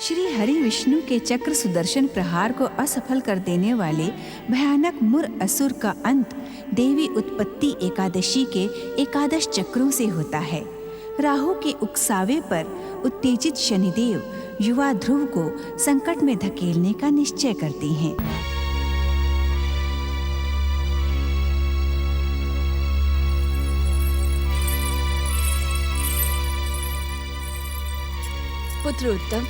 श्री हरि विष्णु के चक्र सुदर्शन प्रहार को असफल कर देने वाले भयानक मुर असुर का अंत देवी उत्पत्ति एकादशी के एकादश चक्रों से होता है। राहु के उकसावे पर उत्तेजित शनिदेव युवा ध्रुव को संकट में धकेलने का निश्चय करते हैं। पुत्र उत्तम,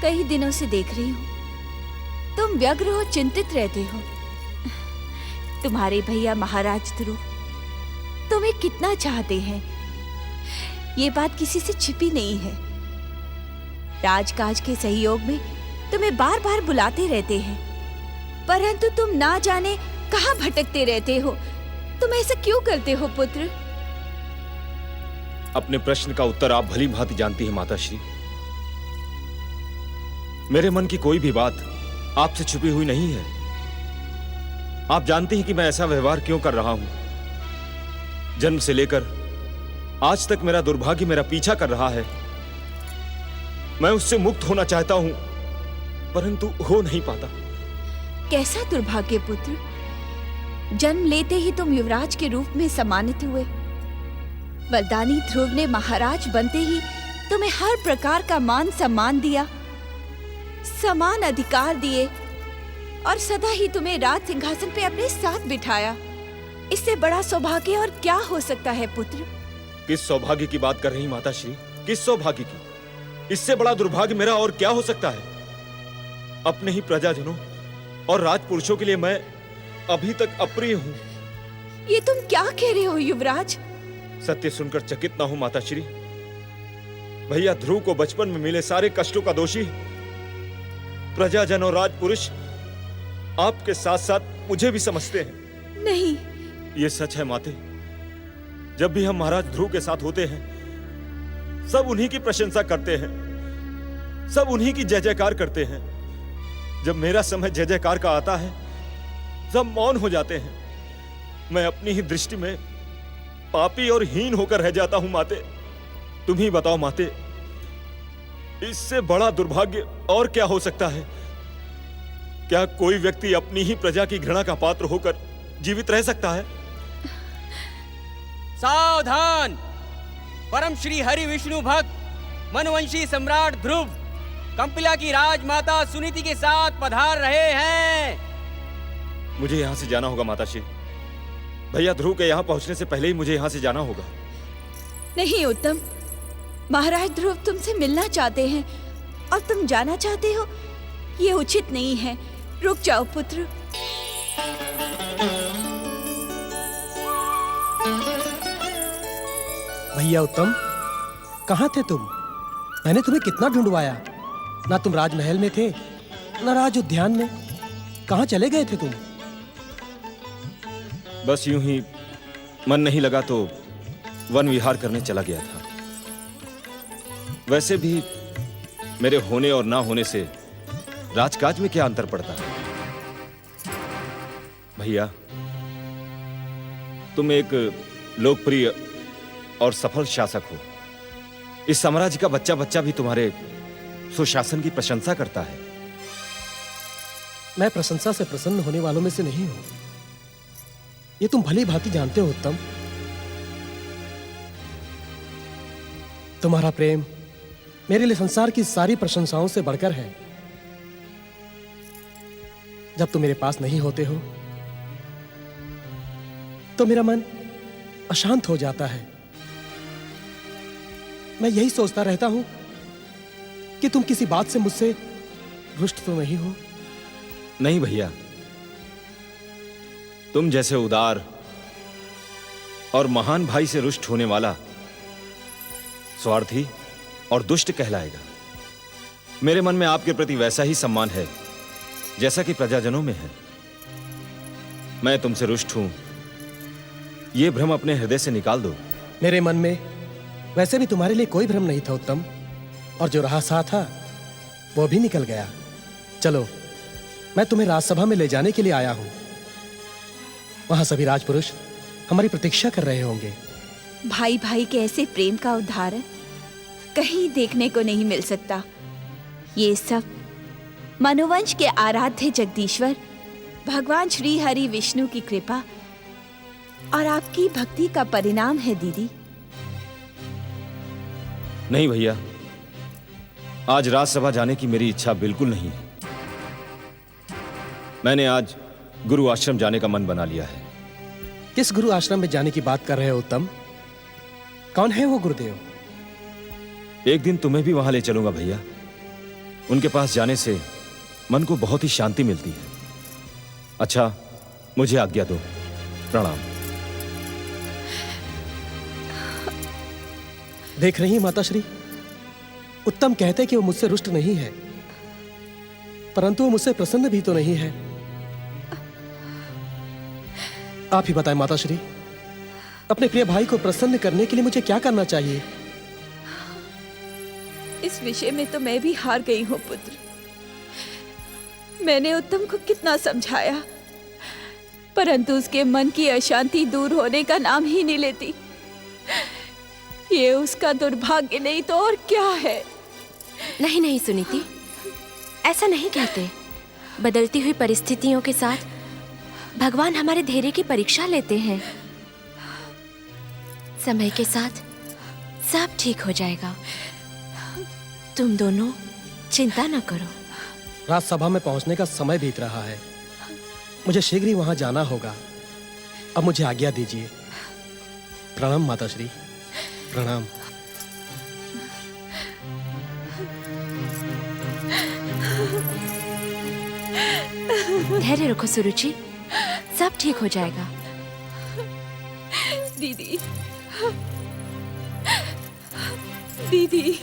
कई दिनों से देख रही हूँ तुम व्यग्र हो, चिंतित रहते हो। तुम्हारे भैया महाराज ध्रुव तुम्हें कितना चाहते हैं, ये बात किसी से छिपी नहीं है। राजकाज के सहयोग में तुम्हें बार बार बुलाते रहते हैं, परंतु तुम ना जाने कहाँ भटकते रहते हो। तुम ऐसा क्यों करते हो पुत्र? अपने प्रश्न का उत्तर आप भली भांति जानती हैं माताश्री। मेरे मन की कोई भी बात आपसे छुपी हुई नहीं है। आप जानती हैं कि मैं ऐसा व्यवहार क्यों कर रहा हूं। जन्म से लेकर आज तक मेरा दुर्भाग्य मेरा पीछा कर रहा है। मैं उससे मुक्त होना चाहता हूं, परंतु हो नहीं पाता। कैसा दुर्भाग्य पुत्र? जन्म लेते ही तुम युवराज के रूप में सम्मानित हुए। वरदानी ध्रुव ने महाराज बनते ही तुम्हें हर प्रकार का मान सम्मान दिया, समान अधिकार दिए और सदा ही तुम्हें राज सिंहासन पे अपने साथ बिठाया। इससे बड़ा सौभाग्य और क्या हो सकता है पुत्र? किस सौभाग्य की बात कर रही माताश्री? किस सौभाग्य की? इससे बड़ा दुर्भाग्य मेरा और क्या हो सकता है? अपने ही प्रजाजनों और राजपुरुषों के लिए मैं अभी तक अप्रिय हूं। ये तुम क्या कह रहे हो युवराज? सत्य सुनकर चकित ना हो माताश्री। भैया ध्रुव को बचपन में मिले सारे कष्टों का दोषी प्रजाजन और राजपुरुष आपके साथ साथ मुझे भी समझते हैं। नहीं, ये सच है माते। जब भी हम महाराज ध्रुव के साथ होते हैं, सब उन्हीं की प्रशंसा करते हैं, सब उन्हीं की जय जयकार करते हैं। जब मेरा समय जय जयकार का आता है, सब मौन हो जाते हैं। मैं अपनी ही दृष्टि में पापी और हीन होकर रह जाता हूं माते। तुम ही बताओ माते, इससे बड़ा दुर्भाग्य और क्या हो सकता है? क्या कोई व्यक्ति अपनी ही प्रजा की घृणा का पात्र होकर जीवित रह सकता है? सावधान! परम श्री हरि विष्णु भक्त मनवंशी सम्राट ध्रुव कंपिला की राजमाता सुनीति के साथ पधार रहे हैं। मुझे यहां से जाना होगा माताश्री। भैया ध्रुव के यहां पहुंचने से पहले ही मुझे यहां से जाना होगा। नहीं उत्तम, महाराज ध्रुव तुमसे मिलना चाहते हैं और तुम जाना चाहते हो, ये उचित नहीं है। रुक जाओ पुत्र। भैया उत्तम, कहाँ थे तुम? मैंने तुम्हें कितना ढूंढवाया। ना तुम राजमहल में थे, ना राज उद्यान में। कहाँ चले गए थे तुम? बस यूं ही मन नहीं लगा तो वन विहार करने चला गया था। वैसे भी मेरे होने और ना होने से राजकाज में क्या अंतर पड़ता है? भैया, तुम एक लोकप्रिय और सफल शासक हो। इस साम्राज्य का बच्चा बच्चा भी तुम्हारे सुशासन की प्रशंसा करता है। मैं प्रशंसा से प्रसन्न होने वालों में से नहीं हूं, ये तुम भली भांति जानते हो उत्तम। तुम्हारा प्रेम मेरे लिए संसार की सारी प्रशंसाओं से बढ़कर है। जब तुम मेरे पास नहीं होते हो तो मेरा मन अशांत हो जाता है। मैं यही सोचता रहता हूं कि तुम किसी बात से मुझसे रुष्ट तो नहीं हो। नहीं भैया, तुम जैसे उदार और महान भाई से रुष्ट होने वाला स्वार्थी और दुष्ट कहलाएगा। मेरे मन में आपके प्रति वैसा ही सम्मान है जैसा कि प्रजाजनों में है। मैं तुमसे रुष्ट हूं, यह भ्रम अपने हृदय से निकाल दो। मेरे मन में वैसे भी तुम्हारे लिए कोई भ्रम नहीं था उत्तम, और जो रहा सा था वो भी निकल गया। चलो, मैं तुम्हें राजसभा में ले जाने के लिए आया हूं। वहां सभी राजपुरुष हमारी प्रतीक्षा कर रहे होंगे। भाई भाई के ऐसे प्रेम का उदाहरण कहीं देखने को नहीं मिल सकता। ये सब मनुवंश के आराध्य जगदीश्वर भगवान श्री हरि विष्णु की कृपा और आपकी भक्ति का परिणाम है दीदी। नहीं भैया, आज राजसभा जाने की मेरी इच्छा बिल्कुल नहीं है। मैंने आज गुरु आश्रम जाने का मन बना लिया है। किस गुरु आश्रम में जाने की बात कर रहे हो उत्तम? कौन है वो गुरुदेव? एक दिन तुम्हें भी वहां ले चलूंगा भैया। उनके पास जाने से मन को बहुत ही शांति मिलती है। अच्छा, मुझे आज्ञा दो। प्रणाम। देख रही माताश्री, उत्तम कहते कि वो मुझसे रुष्ट नहीं है, परंतु वो मुझसे प्रसन्न भी तो नहीं है। आप ही बताएं माताश्री, अपने प्रिय भाई को प्रसन्न करने के लिए मुझे क्या करना चाहिए? इस विषय में तो मैं भी हार गई हूँ पुत्र। मैंने उत्तम को कितना समझाया, परंतु उसके मन की अशांति दूर होने का नाम ही नहीं लेती। ये उसका दुर्भाग्य नहीं तो और क्या है? नहीं नहीं सुनीति, ऐसा नहीं कहते। बदलती हुई परिस्थितियों के साथ भगवान हमारे धैर्य की परीक्षा लेते हैं। समय के साथ सब ठीक हो जाएगा। तुम दोनों चिंता न करो। राजसभा में पहुंचने का समय बीत रहा है। मुझे शीघ्र ही वहां जाना होगा। अब मुझे आज्ञा दीजिए। प्रणाम माताश्री, प्रणाम। धैर्य रखो सुरुचि, सब ठीक हो जाएगा। दीदी, दीदी,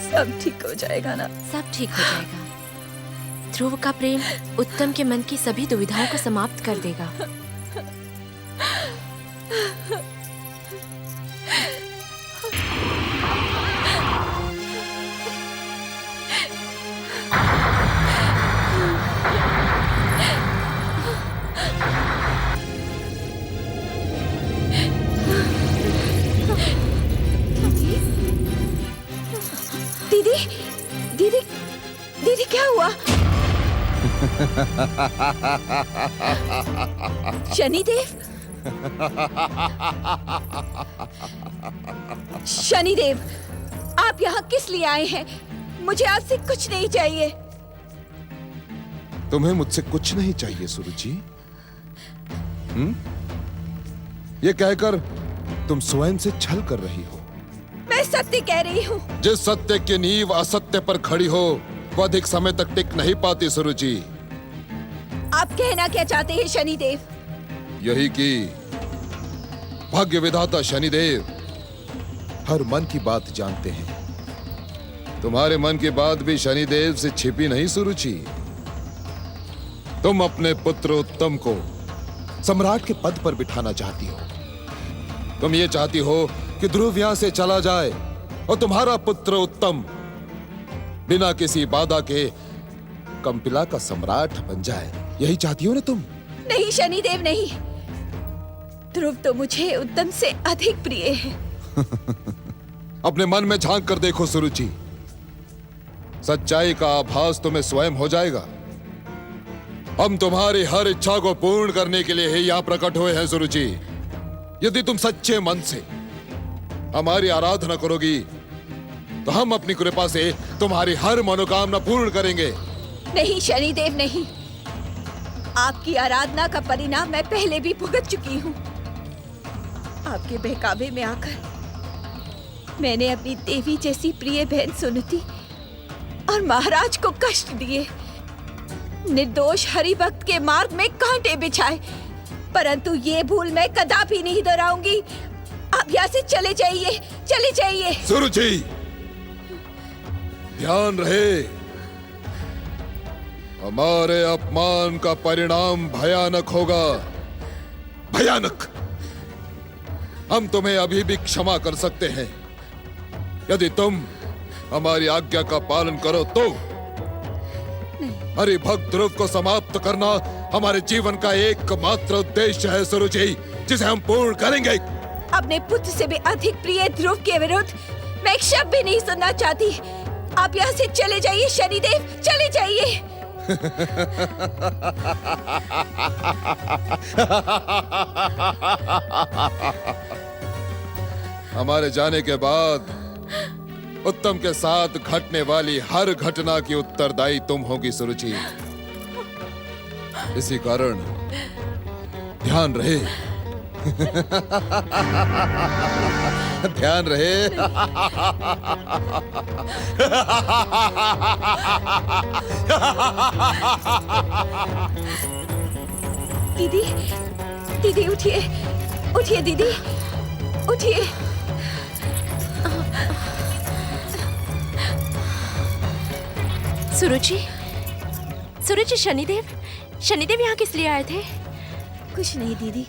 सब ठीक हो जाएगा ना? सब ठीक हो जाएगा। ध्रुव का प्रेम उत्तम के मन की सभी दुविधाओं को समाप्त कर देगा। दीदी, दीदी, दीदी क्या हुआ? शनिदेव, शनिदेव, आप यहाँ किस लिए आए हैं? मुझे आपसे कुछ नहीं चाहिए। तुम्हें मुझसे कुछ नहीं चाहिए सुरुचि? ये कहकर तुम स्वयं से छल कर रही हो। मैं सत्य कह रही हूँ। जिस सत्य की नींव असत्य पर खड़ी हो वो अधिक समय तक टिक नहीं पाती सुरुचि। आप कहना क्या चाहते हैं शनिदेव? यही कि भाग्य विधाता शनिदेव हर मन की बात जानते हैं। तुम्हारे मन की बात भी शनिदेव से छिपी नहीं सुरुचि। तुम अपने पुत्र उत्तम को सम्राट के पद पर बिठाना चाहती हो। तुम ये चाहती हो कि ध्रुव यहां से चला जाए और तुम्हारा पुत्र उत्तम बिना किसी बाधा के कंपिला का सम्राट बन जाए। यही चाहती हो ना तुम? नहीं शनिदेव, नहीं। ध्रुव तो मुझे उत्तम से अधिक प्रिय है। अपने मन में झांक कर देखो सुरुचि, सच्चाई का आभास तुम्हें स्वयं हो जाएगा। हम तुम्हारी हर इच्छा को पूर्ण करने के लिए ही यहां प्रकट हुए हैं सुरुचि। यदि तुम सच्चे मन से हमारी आराधना करोगी तो हम अपनी कृपा से तुम्हारी हर मनोकामना पूर्ण करेंगे। नहीं शनिदेव, नहीं। आपकी आराधना का परिणाम मैं पहले भी भुगत चुकी हूँ। आपके बहकावे में आकर मैंने अपनी देवी जैसी प्रिय बहन सुनीति और महाराज को कष्ट दिए। निर्दोष हरिभक्त के मार्ग में कांटे बिछाए, परंतु ये भूल मैं कदापि नहीं दोहराऊंगी। आप यहाँ से चले जाइए, चले जाइए। सुरुचि, ध्यान रहे, हमारे अपमान का परिणाम भयानक होगा, भयानक। हम तुम्हें अभी भी क्षमा कर सकते हैं यदि तुम हमारी आज्ञा का पालन करो तो। हरिभक्त ध्रुव को समाप्त करना हमारे जीवन का एकमात्र उद्देश्य है सुरुचि, जिसे हम पूर्ण करेंगे। अपने पुत्र से भी अधिक प्रिय ध्रुव के विरुद्ध मैं एक शब्द भी नहीं सुनना चाहती। आप यहाँ से चले जाइए शनिदेव, चले जाइए। हमारे जाने के बाद उत्तम के साथ घटने वाली हर घटना की उत्तरदायी तुम होगी सुरुचि। इसी कारण ध्यान रहे। ध्यान रहे। दीदी, दीदी उठिए, उठिए दीदी, उठिए। सुरुचि, सुरुचि, शनिदेव, शनिदेव यहाँ किस लिए आए थे? कुछ नहीं दीदी,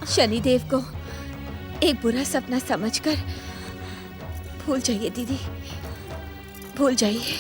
शनिदेव को एक बुरा सपना समझकर भूल जाइए दीदी, भूल जाइए।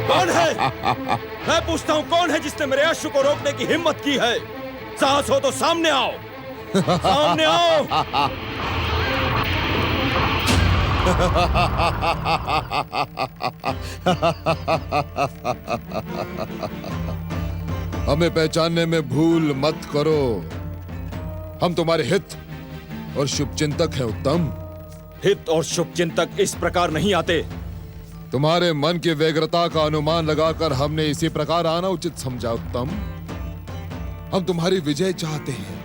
कौन है? मैं पूछता हूँ कौन है जिसने मेरे अश्रु को रोकने की हिम्मत की है? साहस हो तो सामने आओ, सामने आओ। हमें पहचानने में भूल मत करो। हम तुम्हारे हित और शुभचिंतक हैं उत्तम। हित और शुभचिंतक इस प्रकार नहीं आते। तुम्हारे मन की व्यग्रता का अनुमान लगाकर हमने इसी प्रकार आना उचित समझा उत्तम। हम तुम्हारी विजय चाहते हैं,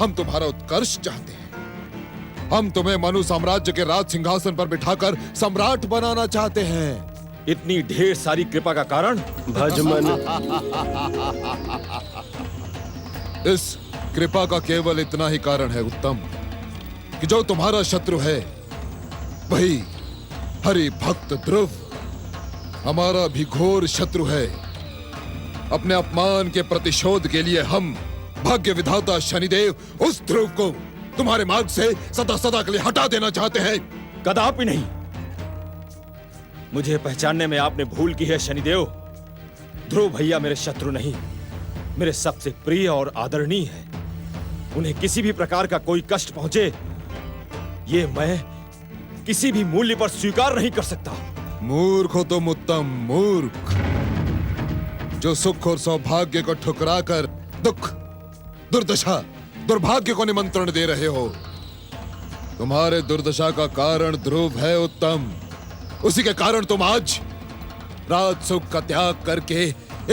हम तुम्हारा उत्कर्ष चाहते हैं। हम तुम्हें मनु साम्राज्य के राज सिंहासन पर बिठाकर सम्राट बनाना चाहते हैं। इतनी ढेर सारी कृपा का कारण? भजमन। इस कृपा का केवल इतना ही कारण है उत्तम कि जो तुम्हारा शत्रु है वही हरि भक्त ध्रुव हमारा भी घोर शत्रु है। अपने अपमान के प्रतिशोध के लिए हम भाग्य विधाता शनिदेव उस ध्रुव को तुम्हारे मार्ग से सदा सदा के लिए हटा देना चाहते हैं। कदापि नहीं। मुझे पहचानने में आपने भूल की है शनिदेव। ध्रुव भैया मेरे शत्रु नहीं, मेरे सबसे प्रिय और आदरणीय है। उन्हें किसी भी प्रकार का कोई कष्ट पहुंचे, ये मैं किसी भी मूल्य पर स्वीकार नहीं कर सकता। मूर्ख हो तुम उत्तम, मूर्ख, जो सुख और सौभाग्य को ठुकराकर दुख, दुर्दशा, दुर्भाग्य को निमंत्रण दे रहे हो। तुम्हारे दुर्दशा का कारण ध्रुव है उत्तम। उसी के कारण तुम आज राज सुख का त्याग करके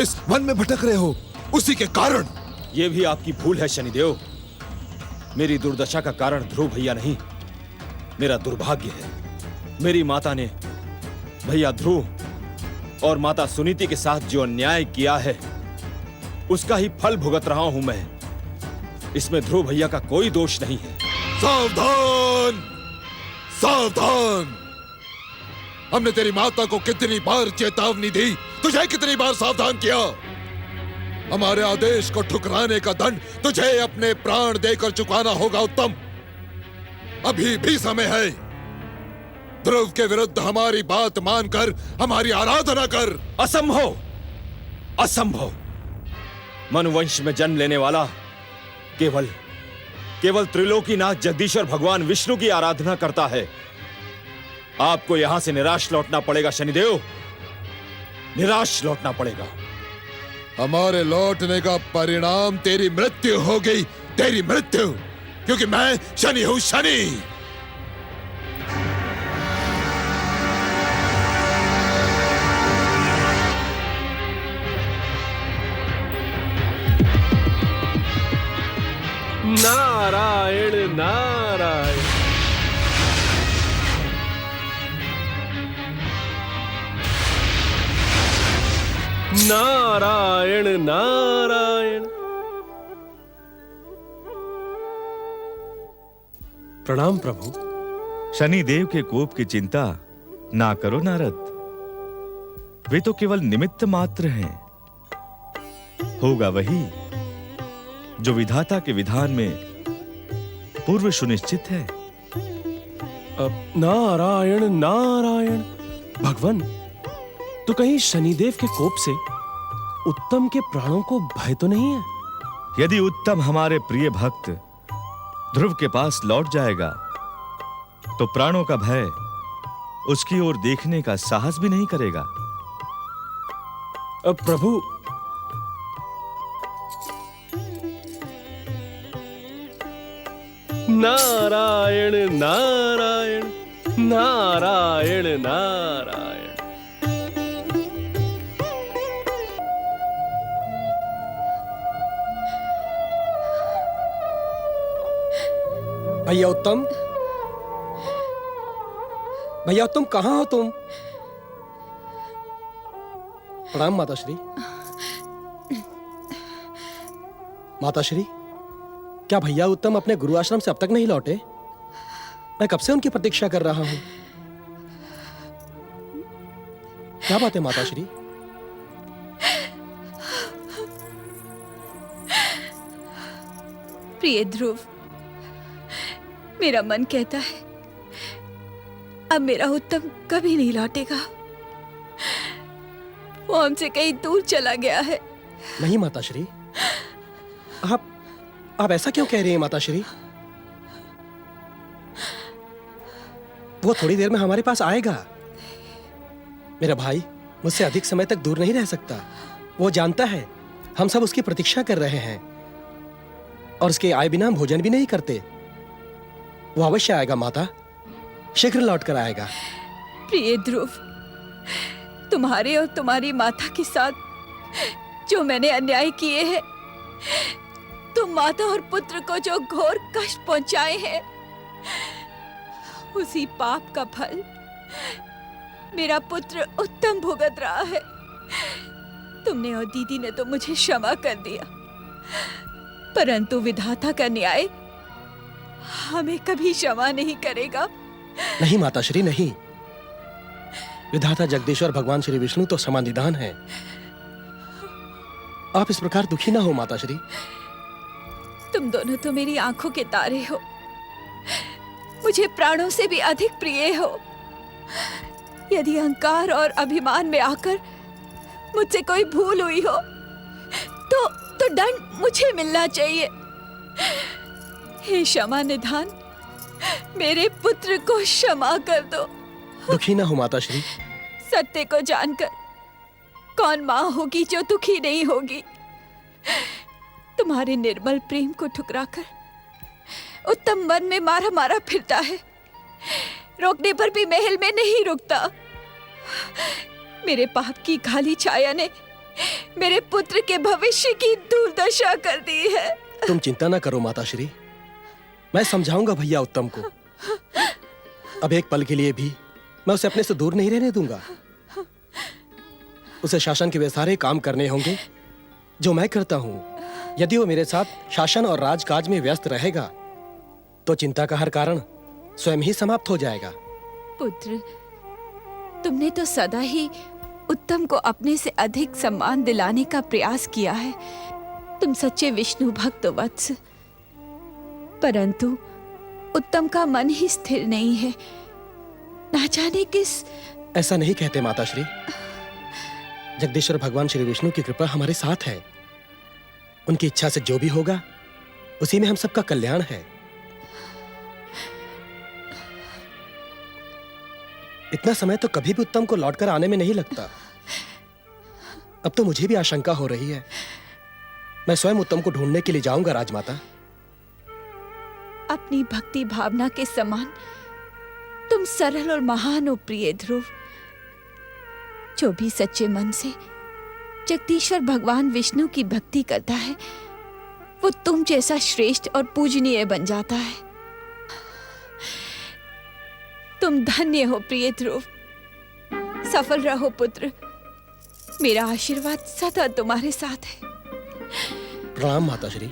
इस वन में भटक रहे हो। उसी के कारण। यह भी आपकी भूल है शनिदेव। मेरी दुर्दशा का कारण ध्रुव भैया नहीं, मेरा दुर्भाग्य है। मेरी माता ने भैया ध्रुव और माता सुनीति के साथ जो अन्याय किया है उसका ही फल भुगत रहा हूं मैं। इसमें ध्रुव भैया का कोई दोष नहीं है। सावधान, सावधान। हमने तेरी माता को कितनी बार चेतावनी दी, तुझे कितनी बार सावधान किया। हमारे आदेश को ठुकराने का दंड तुझे अपने प्राण देकर चुकाना होगा उत्तम। अभी भी समय है। ध्रुव के विरुद्ध हमारी बात मानकर हमारी आराधना कर। असंभव, असंभव। मनुवंश में जन्म लेने वाला केवल त्रिलोकीनाथ जगदीश्वर भगवान विष्णु की आराधना करता है। आपको यहां से निराश लौटना पड़ेगा शनिदेव, निराश लौटना पड़ेगा। हमारे लौटने का परिणाम तेरी मृत्यु होगी, तेरी मृत्यु, क्योंकि मैं शनि हूं, शनि। नारायण नारायण। नारायण नारायण। प्रणाम प्रभु। शनिदेव के कोप की चिंता ना करो नारद, वे तो केवल निमित्त मात्र हैं। होगा वही जो विधाता के विधान में पूर्व सुनिश्चित है। नारायण नारायण। भगवान, तो कहीं शनिदेव के कोप से उत्तम के प्राणों को भय तो नहीं है? यदि उत्तम हमारे प्रिय भक्त ध्रुव के पास लौट जाएगा तो प्राणों का भय उसकी ओर देखने का साहस भी नहीं करेगा। प्रभु, नारायण नारायण नारायण नारायण। भैया उत्तम, भैया उत्तम, कहाँ हो तुम? प्रणाम माताश्री। माताश्री, क्या भैया उत्तम अपने गुरु आश्रम से अब तक नहीं लौटे? मैं कब से उनकी प्रतीक्षा कर रहा हूं। क्या बात है माताश्री? प्रिय ध्रुव, मेरा मन कहता है अब मेरा उत्तम कभी नहीं लौटेगा। वो हमसे कहीं दूर चला गया है। नहीं माताश्री, आप ऐसा क्यों कह रही हैं माताश्री? वो थोड़ी देर में हमारे पास आएगा। मेरा भाई मुझसे अधिक समय तक दूर नहीं रह सकता। वो जानता है हम सब उसकी प्रतीक्षा कर रहे हैं और उसके आए बिना हम भोजन भी नहीं करते। वो अवश्य आएगा माता, शीघ्र लौट कर आएगा। प्रिय ध्रुव, तुम्हारे और तुम्हारी माता के साथ जो मैंने अन्याय किए हैं, तुम माता और पुत्र को जो घोर कष्ट पहुंचाए हैं, उसी पाप का फल मेरा पुत्र उत्तम भुगत रहा है। तुमने और दीदी ने तो मुझे क्षमा कर दिया, परंतु विधाता का न्याय हमें कभी क्षमा नहीं करेगा। नहीं माताश्री, नहीं। विधाता जगदीश्वर भगवान श्री विष्णु तो समानिधान है। आप इस प्रकार दुखी ना हो माताश्री। तुम दोनों तो मेरी आंखों के तारे हो, मुझे प्राणों से भी अधिक प्रिय हो। यदि अहंकार और अभिमान में आकर मुझसे कोई भूल हुई हो तो दंड मुझे मिलना चाहिए। हे क्षमा निधान, मेरे पुत्र को क्षमा कर दो। दुखी ना हो माताश्री। सत्य को जानकर कौन माँ होगी जो दुखी नहीं होगी। तुम्हारे निर्मल प्रेम को ठुकराकर उत्तम मन में मारा मारा फिरता है, रोकने पर भी महल में नहीं रुकता। मेरे पाप की काली छाया ने मेरे पुत्र के भविष्य की दुर्दशा कर दी है। तुम चिंता ना करो माताश्री, मैं समझाऊंगा भैया उत्तम को। अब एक पल के लिए भी मैं उसे अपने से दूर नहीं रहने दूंगा। उसे शासन के वे सारे काम करने होंगे जो मैं करता हूं। यदि वो मेरे साथ शासन और राजकाज में व्यस्त रहेगा तो चिंता का हर कारण स्वयं ही समाप्त हो जाएगा। पुत्र, तुमने तो सदा ही उत्तम को अपने से अधिक सम्मान दिलाने का प्रयास किया है। तुम सच्चे विष्णु भक्त वत्स, परंतु उत्तम का मन ही स्थिर नहीं है। ना जाने किस। ऐसा नहीं कहते माताश्री। जगदीश्वर भगवान श्री विष्णु की कृपा हमारे साथ है। उनकी इच्छा से जो भी होगा उसी में हम सबका कल्याण है। इतना समय तो कभी भी उत्तम को लौटकर आने में नहीं लगता। अब तो मुझे भी आशंका हो रही है। मैं स्वयं उत्तम को ढूंढने के लिए जाऊंगा राजमाता। अपनी भक्ति भावना के समान तुम सरल और महान हो प्रिय ध्रुव। जो भी सच्चे मन से जगदीश्वर भगवान विष्णु की भक्ति करता है, वो तुम जैसा श्रेष्ठ और पूजनीय बन जाता है। तुम धन्य हो प्रिय ध्रुव। सफल रहो पुत्र। मेरा आशीर्वाद सदा तुम्हारे साथ है। प्रणाम माताश्री।